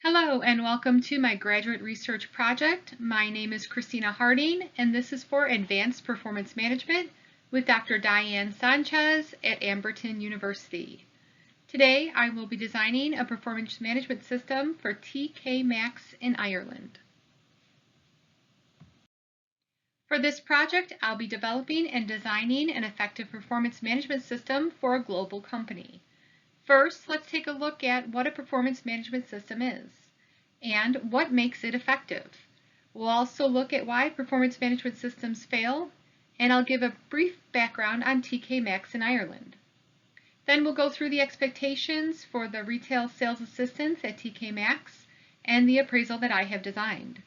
Hello and welcome to my graduate research project. My name is Christina Harding and this is for Advanced Performance Management with Dr. Diane Sanchez at Amberton University. Today I will be designing a performance management system for TK Maxx in Ireland. For this project, I'll be developing and designing an effective performance management system for a global company. First, let's take a look at what a performance management system is and what makes it effective. We'll also look at why performance management systems fail, and I'll give a brief background on TK Maxx in Ireland. Then we'll go through the expectations for the retail sales assistants at TK Maxx and the appraisal that I have designed.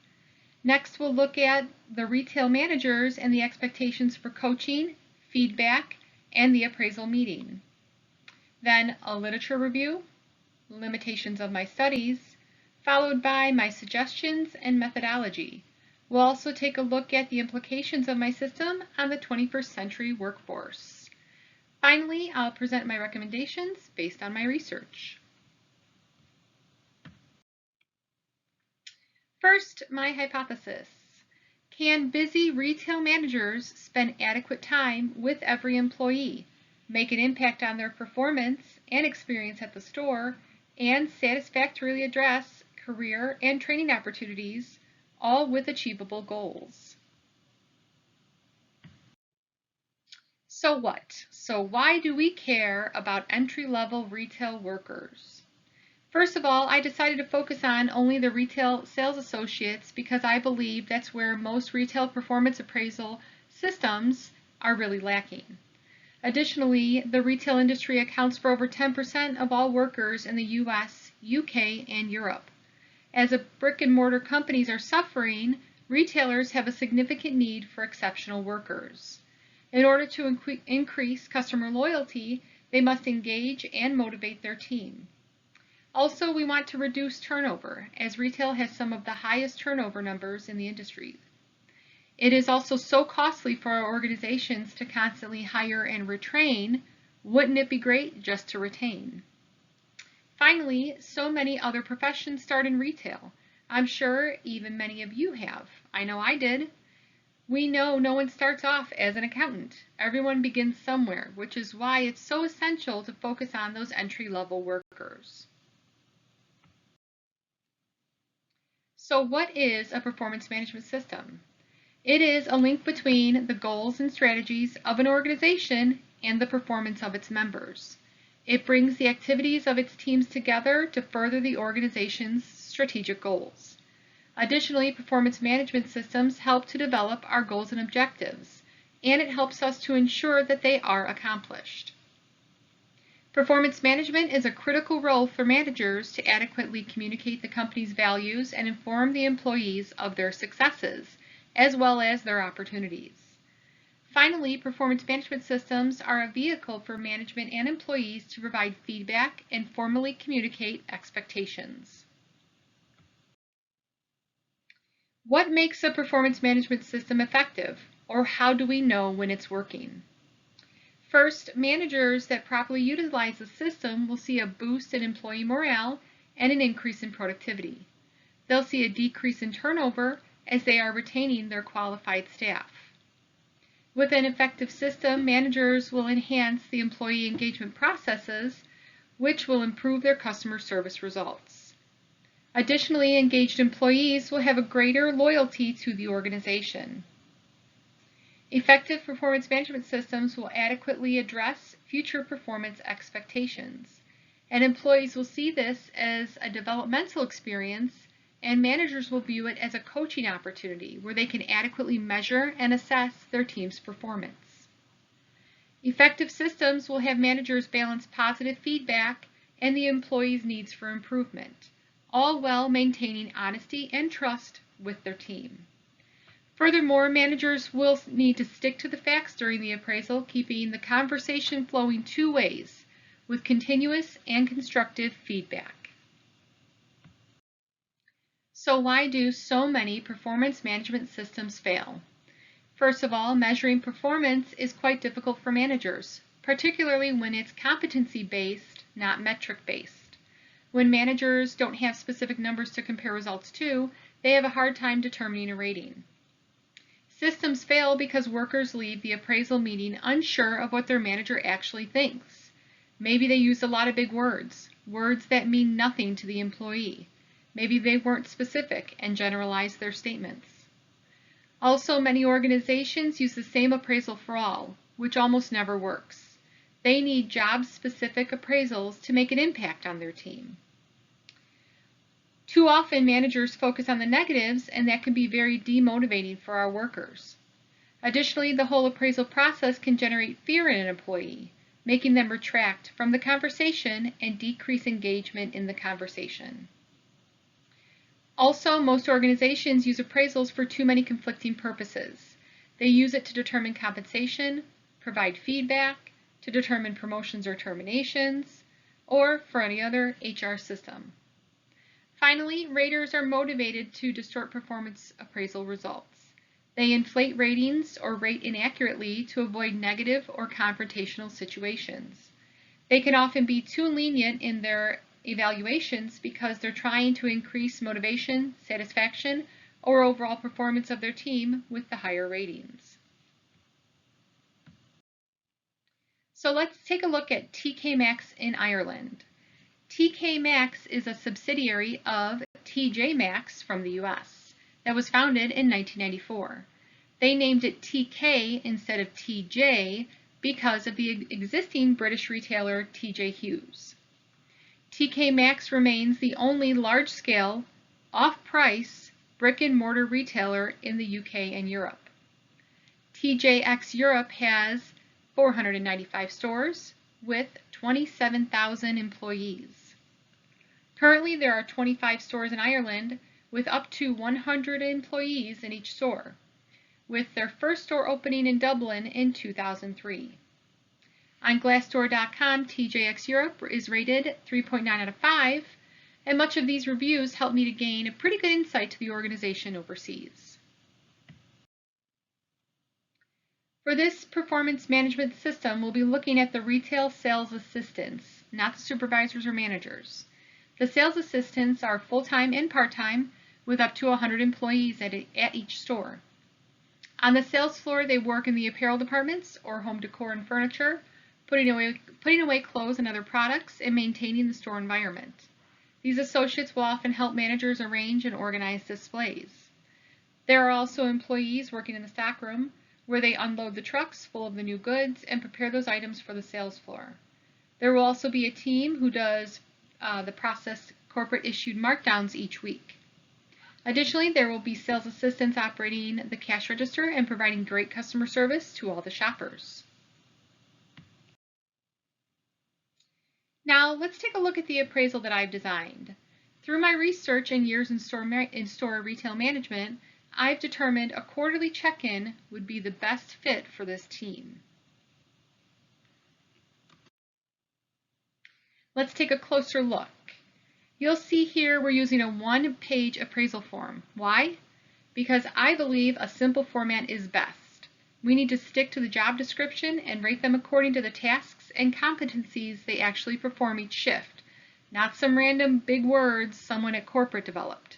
Next, we'll look at the retail managers and the expectations for coaching, feedback, and the appraisal meeting. Then a literature review, limitations of my studies, followed by my suggestions and methodology. We'll also take a look at the implications of my system on the 21st century workforce. Finally, I'll present my recommendations based on my research. First, my hypothesis. Can busy retail managers spend adequate time with every employee, make an impact on their performance and experience at the store, and satisfactorily address career and training opportunities, all with achievable goals? So what? So why do we care about entry-level retail workers? First of all, I decided to focus on only the retail sales associates because I believe that's where most retail performance appraisal systems are really lacking. Additionally, the retail industry accounts for over 10% of all workers in the US, UK, and Europe. As brick-and-mortar companies are suffering, retailers have a significant need for exceptional workers. In order to increase customer loyalty, they must engage and motivate their team. Also, we want to reduce turnover, as retail has some of the highest turnover numbers in the industry. It is also so costly for our organizations to constantly hire and retrain. Wouldn't it be great just to retain? Finally, so many other professions start in retail. I'm sure even many of you have. I know I did. We know no one starts off as an accountant. Everyone begins somewhere, which is why it's so essential to focus on those entry-level workers. So what is a performance management system? It is a link between the goals and strategies of an organization and the performance of its members. It brings the activities of its teams together to further the organization's strategic goals. Additionally, performance management systems help to develop our goals and objectives, and it helps us to ensure that they are accomplished. Performance management is a critical role for managers to adequately communicate the company's values and inform the employees of their successes, as well as their opportunities. Finally, performance management systems are a vehicle for management and employees to provide feedback and formally communicate expectations. What makes a performance management system effective, or how do we know when it's working? First, managers that properly utilize the system will see a boost in employee morale and an increase in productivity. They'll see a decrease in turnover as they are retaining their qualified staff. With an effective system, managers will enhance the employee engagement processes, which will improve their customer service results. Additionally, engaged employees will have a greater loyalty to the organization. Effective performance management systems will adequately address future performance expectations, and employees will see this as a developmental experience, and managers will view it as a coaching opportunity where they can adequately measure and assess their team's performance. Effective systems will have managers balance positive feedback and the employee's needs for improvement, all while maintaining honesty and trust with their team. Furthermore, managers will need to stick to the facts during the appraisal, keeping the conversation flowing two ways, with continuous and constructive feedback. So why do so many performance management systems fail? First of all, measuring performance is quite difficult for managers, particularly when it's competency-based, not metric-based. When managers don't have specific numbers to compare results to, they have a hard time determining a rating. Systems fail because workers leave the appraisal meeting unsure of what their manager actually thinks. Maybe they used a lot of big words that mean nothing to the employee. Maybe they weren't specific and generalized their statements. Also, many organizations use the same appraisal for all, which almost never works. They need job-specific appraisals to make an impact on their team. Too often, managers focus on the negatives, and that can be very demotivating for our workers. Additionally, the whole appraisal process can generate fear in an employee, making them retract from the conversation and decrease engagement in the conversation. Also, most organizations use appraisals for too many conflicting purposes. They use it to determine compensation, provide feedback, to determine promotions or terminations, or for any other HR system. Finally, raters are motivated to distort performance appraisal results. They inflate ratings or rate inaccurately to avoid negative or confrontational situations. They can often be too lenient in their evaluations because they're trying to increase motivation, satisfaction, or overall performance of their team with the higher ratings. So let's take a look at TK Maxx in Ireland. TK Maxx is a subsidiary of TJ Maxx from the US that was founded in 1994. They named it TK instead of TJ because of the existing British retailer TJ Hughes. TK Maxx remains the only large-scale, off-price, brick-and-mortar retailer in the UK and Europe. TJX Europe has 495 stores with 27,000 employees. Currently, there are 25 stores in Ireland with up to 100 employees in each store, with their first store opening in Dublin in 2003. On Glassdoor.com, TJX Europe is rated 3.9 out of 5, and much of these reviews help me to gain a pretty good insight to the organization overseas. For this performance management system, we'll be looking at the retail sales assistants, not the supervisors or managers. The sales assistants are full-time and part-time with up to 100 employees at each store. On the sales floor, they work in the apparel departments or home decor and furniture, putting away clothes and other products, and maintaining the store environment. These associates will often help managers arrange and organize displays. There are also employees working in the stockroom, where they unload the trucks full of the new goods and prepare those items for the sales floor. There will also be a team who does the processed corporate issued markdowns each week. Additionally, there will be sales assistants operating the cash register and providing great customer service to all the shoppers. Now, let's take a look at the appraisal that I've designed. Through my research and years in store retail management, I've determined a quarterly check-in would be the best fit for this team. Let's take a closer look. You'll see here we're using a one-page appraisal form. Why? Because I believe a simple format is best. We need to stick to the job description and rate them according to the tasks and competencies they actually perform each shift, not some random big words someone at corporate developed.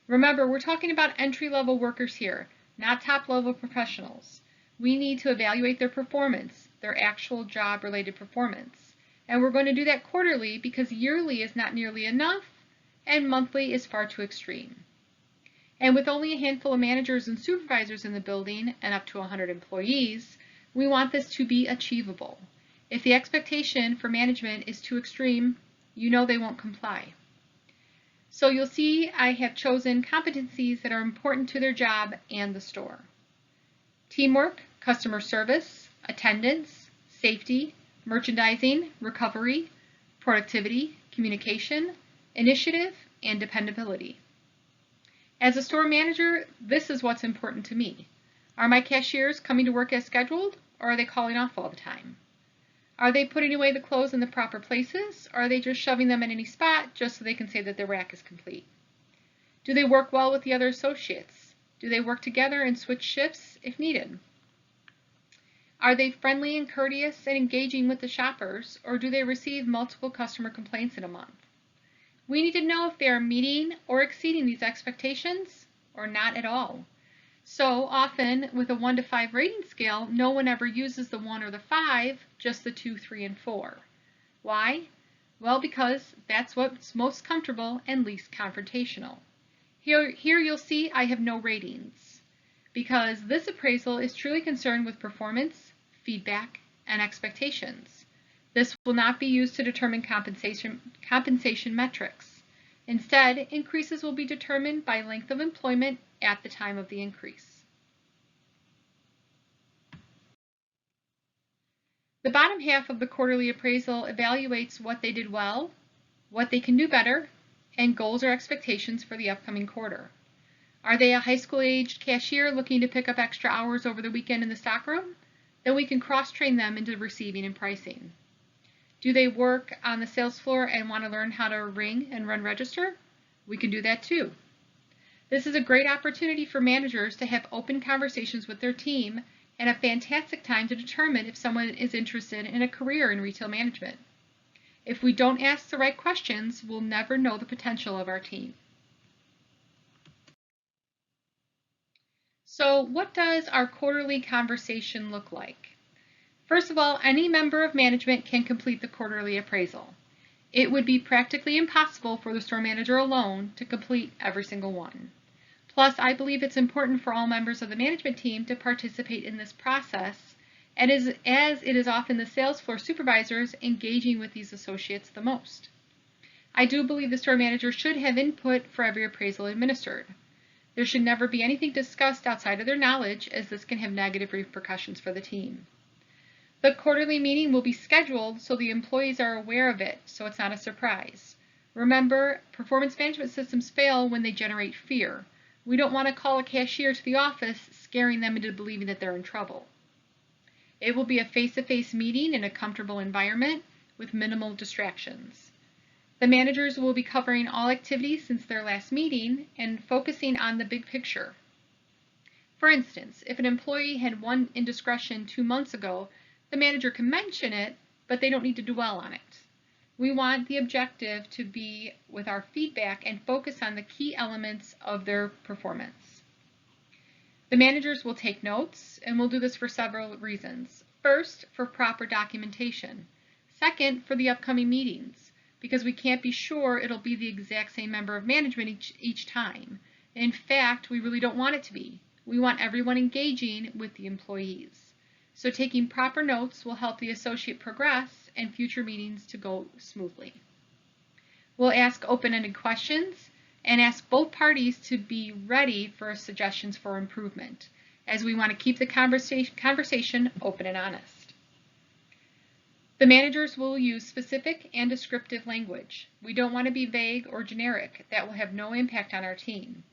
Remember, we're talking about entry-level workers here, not top-level professionals. We need to evaluate their performance, their actual job-related performance. And we're going to do that quarterly because yearly is not nearly enough and monthly is far too extreme. And with only a handful of managers and supervisors in the building and up to 100 employees, we want this to be achievable. If the expectation for management is too extreme, you know they won't comply. So you'll see I have chosen competencies that are important to their job and the store. Teamwork, customer service, attendance, safety, merchandising, recovery, productivity, communication, initiative, and dependability. As a store manager, this is what's important to me. Are my cashiers coming to work as scheduled, or are they calling off all the time? Are they putting away the clothes in the proper places, or are they just shoving them in any spot just so they can say that their rack is complete? Do they work well with the other associates? Do they work together and switch shifts if needed? Are they friendly and courteous and engaging with the shoppers, or do they receive multiple customer complaints in a month? We need to know if they are meeting or exceeding these expectations or not at all. So often with a 1 to 5 rating scale, no one ever uses the 1 or the 5, just the 2, 3, and 4. Why? Well, because that's what's most comfortable and least confrontational. Here you'll see I have no ratings, because this appraisal is truly concerned with performance, feedback, and expectations. This will not be used to determine compensation metrics. Instead, increases will be determined by length of employment at the time of the increase. The bottom half of the quarterly appraisal evaluates what they did well, what they can do better, and goals or expectations for the upcoming quarter. Are they a high school-aged cashier looking to pick up extra hours over the weekend in the stockroom? Then we can cross-train them into receiving and pricing. Do they work on the sales floor and want to learn how to ring and run register? We can do that too. This is a great opportunity for managers to have open conversations with their team and a fantastic time to determine if someone is interested in a career in retail management. If we don't ask the right questions, we'll never know the potential of our team. So what does our quarterly conversation look like? First of all, any member of management can complete the quarterly appraisal. It would be practically impossible for the store manager alone to complete every single one. Plus, I believe it's important for all members of the management team to participate in this process, and as it is often the sales floor supervisors engaging with these associates the most. I do believe the store manager should have input for every appraisal administered. There should never be anything discussed outside of their knowledge, as this can have negative repercussions for the team. The quarterly meeting will be scheduled so the employees are aware of it, so it's not a surprise. Remember, performance management systems fail when they generate fear. We don't want to call a cashier to the office, scaring them into believing that they're in trouble. It will be a face-to-face meeting in a comfortable environment with minimal distractions. The managers will be covering all activities since their last meeting and focusing on the big picture. For instance, if an employee had one indiscretion 2 months ago, the manager can mention it, but they don't need to dwell on it. We want the objective to be with our feedback and focus on the key elements of their performance. The managers will take notes, and we'll do this for several reasons. First, for proper documentation. Second, for the upcoming meetings, because we can't be sure it'll be the exact same member of management each time. In fact, we really don't want it to be. We want everyone engaging with the employees. So taking proper notes will help the associate progress and future meetings to go smoothly. We'll ask open-ended questions and ask both parties to be ready for suggestions for improvement, as we want to keep the conversation open and honest. The managers will use specific and descriptive language. We don't want to be vague or generic. That will have no impact on our team.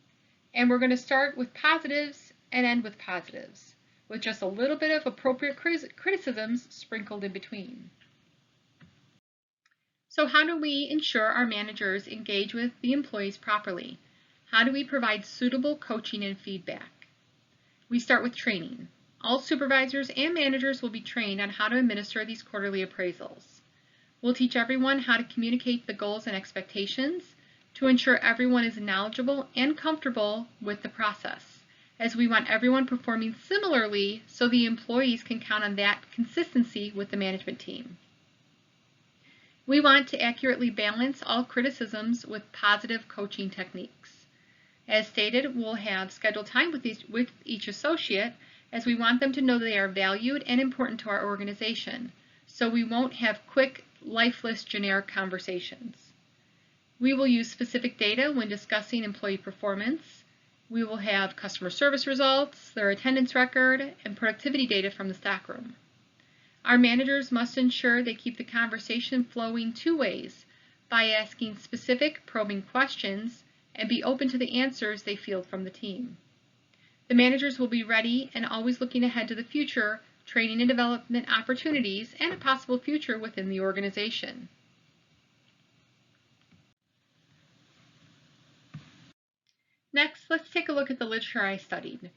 And we're going to start with positives and end with positives, with just a little bit of appropriate criticisms sprinkled in between. So how do we ensure our managers engage with the employees properly? How do we provide suitable coaching and feedback? We start with training. All supervisors and managers will be trained on how to administer these quarterly appraisals. We'll teach everyone how to communicate the goals and expectations to ensure everyone is knowledgeable and comfortable with the process, as we want everyone performing similarly so the employees can count on that consistency with the management team. We want to accurately balance all criticisms with positive coaching techniques. As stated, we'll have scheduled time with each associate, as we want them to know they are valued and important to our organization, so we won't have quick, lifeless, generic conversations. We will use specific data when discussing employee performance. We will have customer service results, their attendance record, and productivity data from the stockroom. Our managers must ensure they keep the conversation flowing 2 ways by asking specific, probing questions and be open to the answers they field from the team. The managers will be ready and always looking ahead to the future, training and development opportunities, and a possible future within the organization. Next, let's take a look at the literature I studied.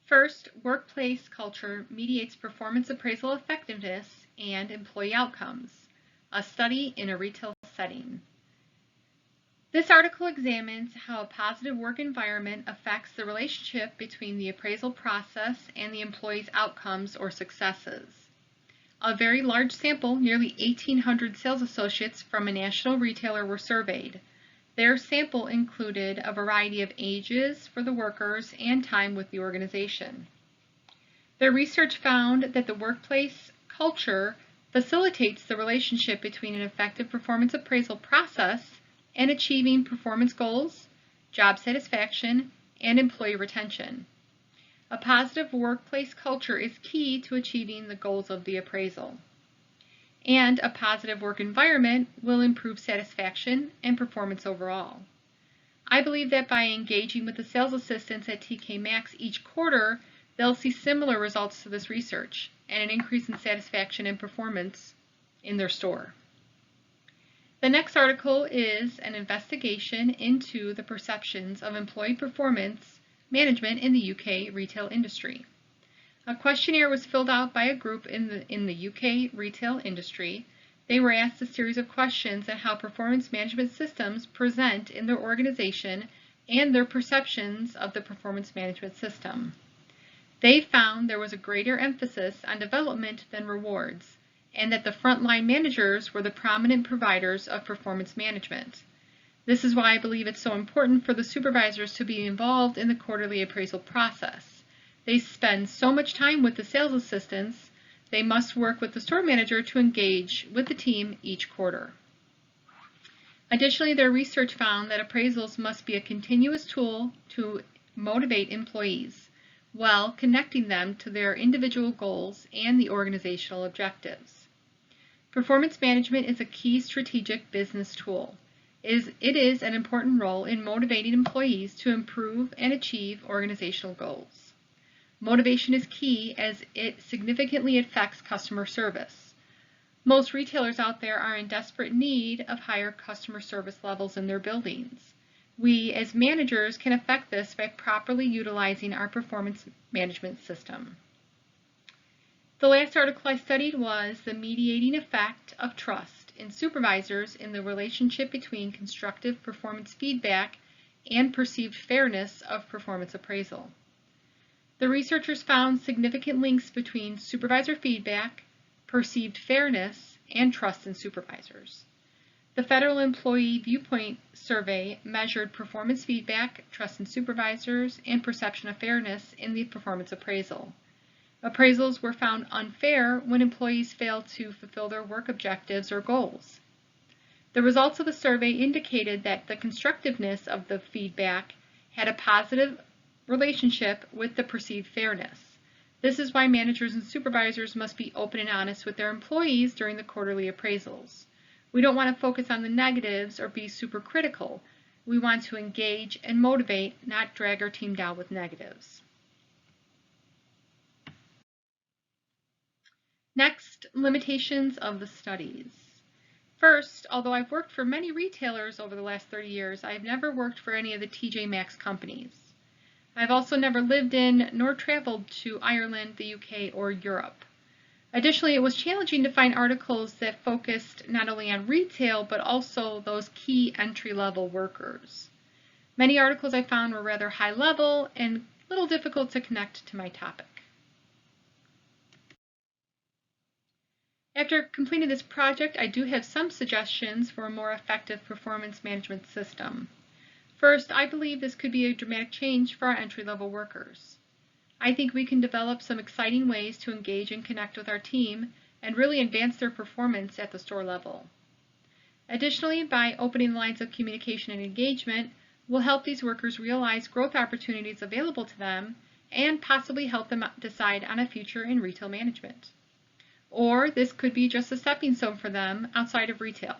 First, workplace culture mediates performance appraisal effectiveness and employee outcomes, a study in a retail setting. This article examines how a positive work environment affects the relationship between the appraisal process and the employee's outcomes or successes. A very large sample, nearly 1,800 sales associates from a national retailer were surveyed. Their sample included a variety of ages for the workers and time with the organization. Their research found that the workplace culture facilitates the relationship between an effective performance appraisal process and achieving performance goals, job satisfaction, and employee retention. A positive workplace culture is key to achieving the goals of the appraisal. And a positive work environment will improve satisfaction and performance overall. I believe that by engaging with the sales assistants at TK Maxx each quarter, they'll see similar results to this research and an increase in satisfaction and performance in their store. The next article is an investigation into the perceptions of employee performance management in the UK retail industry. A questionnaire was filled out by a group in the UK retail industry. They were asked a series of questions on how performance management systems present in their organization and their perceptions of the performance management system. They found there was a greater emphasis on development than rewards, and that the frontline managers were the prominent providers of performance management. This is why I believe it's so important for the supervisors to be involved in the quarterly appraisal process. They spend so much time with the sales assistants, they must work with the store manager to engage with the team each quarter. Additionally, their research found that appraisals must be a continuous tool to motivate employees, while connecting them to their individual goals and the organizational objectives. Performance management is a key strategic business tool. It is an important role in motivating employees to improve and achieve organizational goals. Motivation is key as it significantly affects customer service. Most retailers out there are in desperate need of higher customer service levels in their buildings. We, as managers, can affect this by properly utilizing our performance management system. The last article I studied was the mediating effect of trust in supervisors in the relationship between constructive performance feedback and perceived fairness of performance appraisal. The researchers found significant links between supervisor feedback, perceived fairness, and trust in supervisors. The Federal Employee Viewpoint Survey measured performance feedback, trust in supervisors, and perception of fairness in the performance appraisal. Appraisals were found unfair when employees failed to fulfill their work objectives or goals. The results of the survey indicated that the constructiveness of the feedback had a positive relationship with the perceived fairness. This is why managers and supervisors must be open and honest with their employees during the quarterly appraisals. We don't want to focus on the negatives or be super critical. We want to engage and motivate, not drag our team down with negatives. Next, limitations of the studies. First, although I've worked for many retailers over the last 30 years, I've never worked for any of the TJ Maxx companies. I've also never lived in nor traveled to Ireland, the UK, or Europe. Additionally, it was challenging to find articles that focused not only on retail, but also those key entry-level workers. Many articles I found were rather high-level and a little difficult to connect to my topic. After completing this project, I do have some suggestions for a more effective performance management system. First, I believe this could be a dramatic change for our entry-level workers. I think we can develop some exciting ways to engage and connect with our team and really advance their performance at the store level. Additionally, by opening lines of communication and engagement, we'll help these workers realize growth opportunities available to them and possibly help them decide on a future in retail management. Or this could be just a stepping stone for them outside of retail.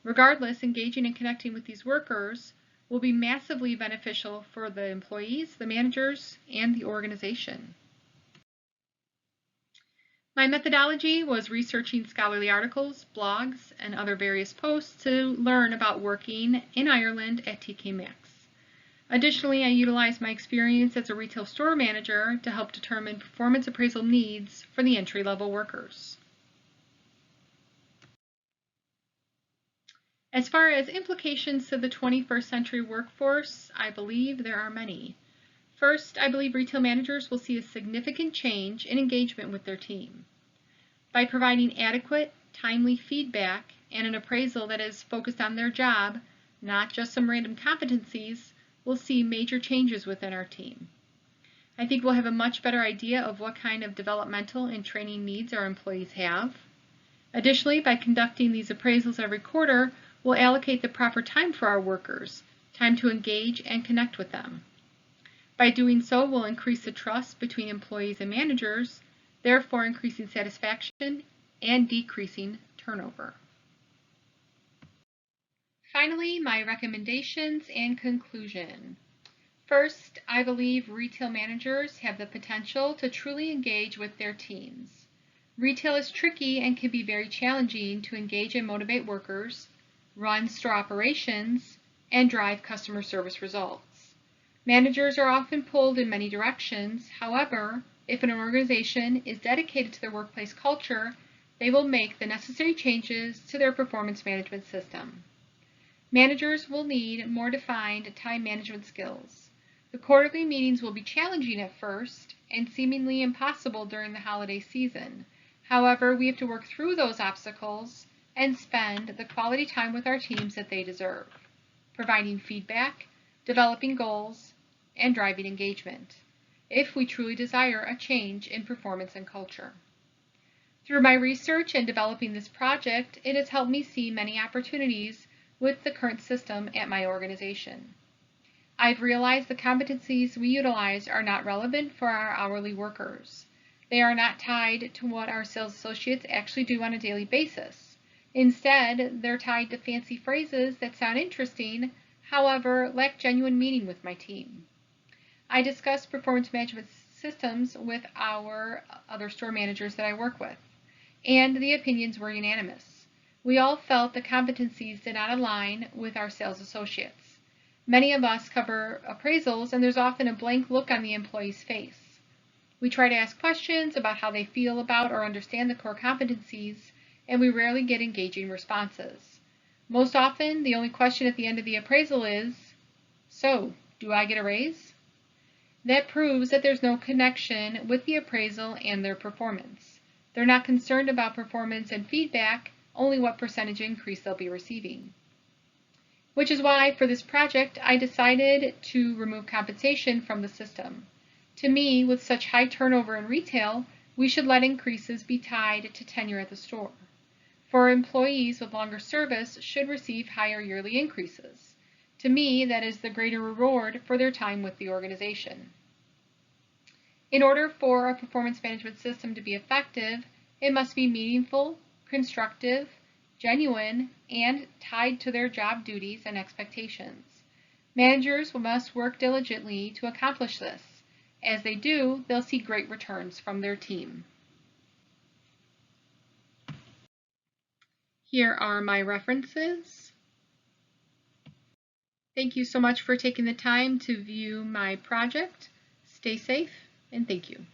Regardless, engaging and connecting with these workers will be massively beneficial for the employees, the managers, and the organization. My methodology was researching scholarly articles, blogs, and other various posts to learn about working in Ireland at TK Maxx. Additionally, I utilized my experience as a retail store manager to help determine performance appraisal needs for the entry-level workers. As far as implications to the 21st century workforce, I believe there are many. First, I believe retail managers will see a significant change in engagement with their team. By providing adequate, timely feedback and an appraisal that is focused on their job, not just some random competencies, we'll see major changes within our team. I think we'll have a much better idea of what kind of developmental and training needs our employees have. Additionally, by conducting these appraisals every quarter, we'll allocate the proper time for our workers, time to engage and connect with them. By doing so, we'll increase the trust between employees and managers, therefore increasing satisfaction and decreasing turnover. Finally, my recommendations and conclusion. First, I believe retail managers have the potential to truly engage with their teams. Retail is tricky and can be very challenging to engage and motivate workers, run store operations, and drive customer service results. Managers are often pulled in many directions. However, if an organization is dedicated to their workplace culture, they will make the necessary changes to their performance management system. Managers will need more defined time management skills. The quarterly meetings will be challenging at first and seemingly impossible during the holiday season. However, we have to work through those obstacles and spend the quality time with our teams that they deserve, providing feedback, developing goals, and driving engagement, if we truly desire a change in performance and culture. Through my research and developing this project, it has helped me see many opportunities with the current system at my organization. I've realized the competencies we utilize are not relevant for our hourly workers. They are not tied to what our sales associates actually do on a daily basis. Instead, they're tied to fancy phrases that sound interesting, however, lack genuine meaning with my team. I discussed performance management systems with our other store managers that I work with, and the opinions were unanimous. We all felt the competencies did not align with our sales associates. Many of us cover appraisals, and there's often a blank look on the employee's face. We try to ask questions about how they feel about or understand the core competencies, and we rarely get engaging responses. Most often, the only question at the end of the appraisal is, "So, do I get a raise?" That proves that there's no connection with the appraisal and their performance. They're not concerned about performance and feedback, only what percentage increase they'll be receiving. Which is why, for this project, I decided to remove compensation from the system. To me, with such high turnover in retail, we should let increases be tied to tenure at the store. For employees with longer service should receive higher yearly increases. To me, that is the greater reward for their time with the organization. In order for a performance management system to be effective, it must be meaningful, constructive, genuine, and tied to their job duties and expectations. Managers must work diligently to accomplish this. As they do, they'll see great returns from their team. Here are my references. Thank you so much for taking the time to view my project. Stay safe, and thank you.